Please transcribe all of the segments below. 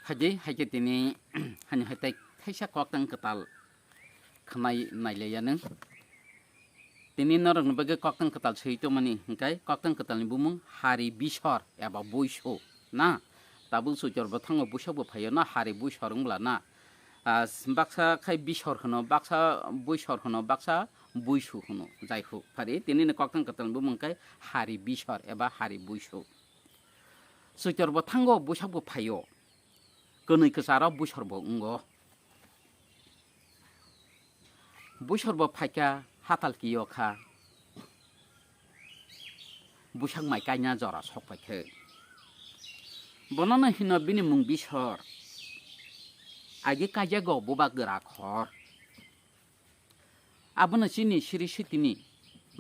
Haji haji tini hanya hatai kaisa koktang kwtal khamai naileyana. Tini norong bagi koktang kwtal seito mani hingkai koktang kwtal ni bumung hari bisor eba buisu na tabu sujor bathango buisu bo phayo na hari buisor ungla na baksa khai bisor hono baksa buisor hono baksa buisu hono jaikho phari tini ni koktang kwtal bumung kai hari bisor eba hari buisu sujor bathango buisu bo phayo Kunui kesara busor bo ungo. Busor bo phaika hatal kiyo kha. Busang mai kanya jora sokpai khe. Bonana hino bini mung bisor. Agi kaya go boba gerak hor. Abona sini siri sitini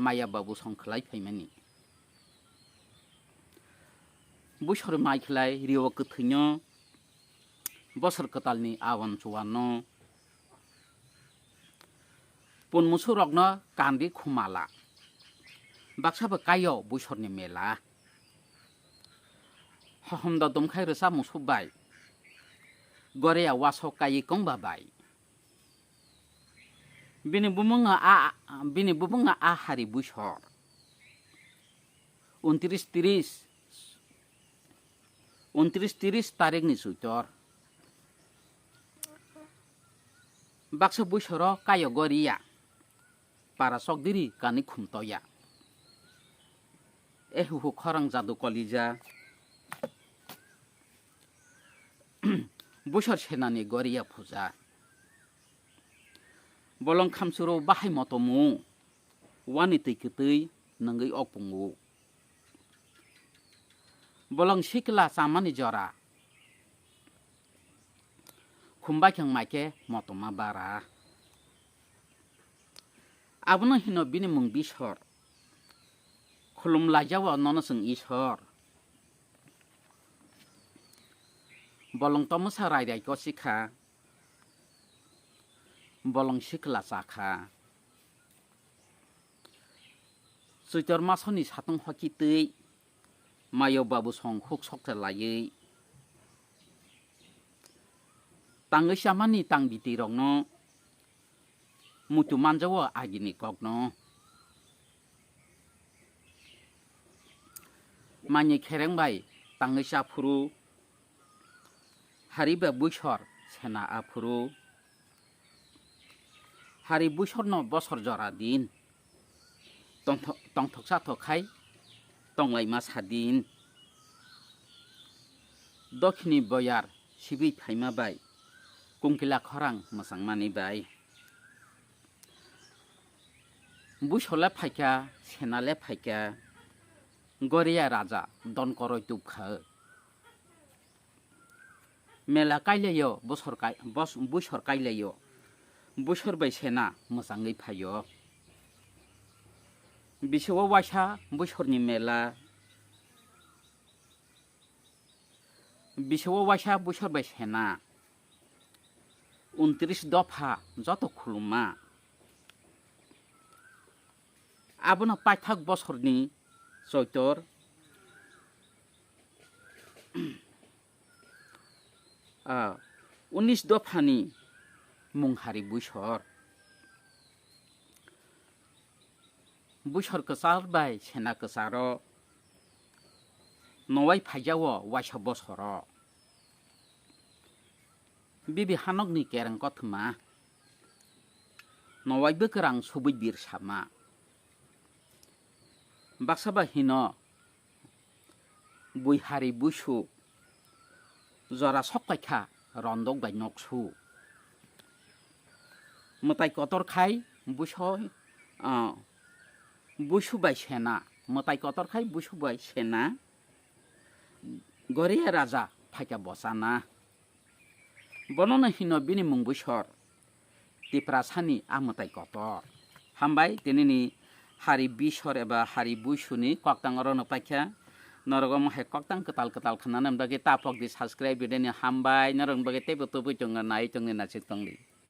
maya babu songklai paimani. Busor mai khlai riwa kethunyo Bosor ketalni awan cuwano pun musurokno kandi khumala baksa ba kayo busorni mela hahomda domkhai resa musubai goreya waso kayi kongba bai bini bumunga a hari busor 29-30 tarik ni sutor Baksa busoro kayo goria para sok diri kani khumtoya hu khorang jadu kolija busor senani goria puja bolong khamsuro bahai motomu wani tikitei nangai opungu bolong sikla samani jora Kumba kyang maike motoma bara. Abuna hino bini mung bisor. Khulum lajawa nono sing ishor. Bolong tomo sarai dai ko sikha. Bolong sikla sakha. Suitor masoni satung hoki tei. Mayo babu song huk sok layei. Tangga siamani tang bitirong no mutu manjawa agini kok no manye khereng bai tangga siapuru hari ba busor sena apuru hari busor no bosor jora din tong thoksa thokai tonglai mas hadin dokhini boyar sibi phaima bai Kungkila khorang masang mani bai. Busole phaika, senale phaika, goria raja don koroi tupkha. Mela kaileyo busor kaileyo. Busor bai sena masangai phayo. Bisewa wasa busorni mela. Bisewa wasa busor bai sena. 29 দফা যত খুলুমা আবনা পাইথাক বছরনি চৈতর 19 দফানি মুংহারি বুইসর বুইসর কসার বাই সেনা কসার নওয়াই ফাইজাও ওয়াইসা বছর Bibi hanok ni kerang kotma Nawai bekerang subuh bir sama Baksa hino Bui hari busu Zora sokai ka rondok bai noksu Metai kotor kai busu bai sena Metai kotor kai busu bai sena Gorea raja pakai bosana Bonona hino bini mung busor Tiprasani amutai kotor Hambai tinini hari bisor eba hari buisuni Koktang orono pakya Norogom he koktang kwtal khananam bagi tapok di subscribe video ni hambai Norong bagi tepo tupu chonga nai chongni nasik tongli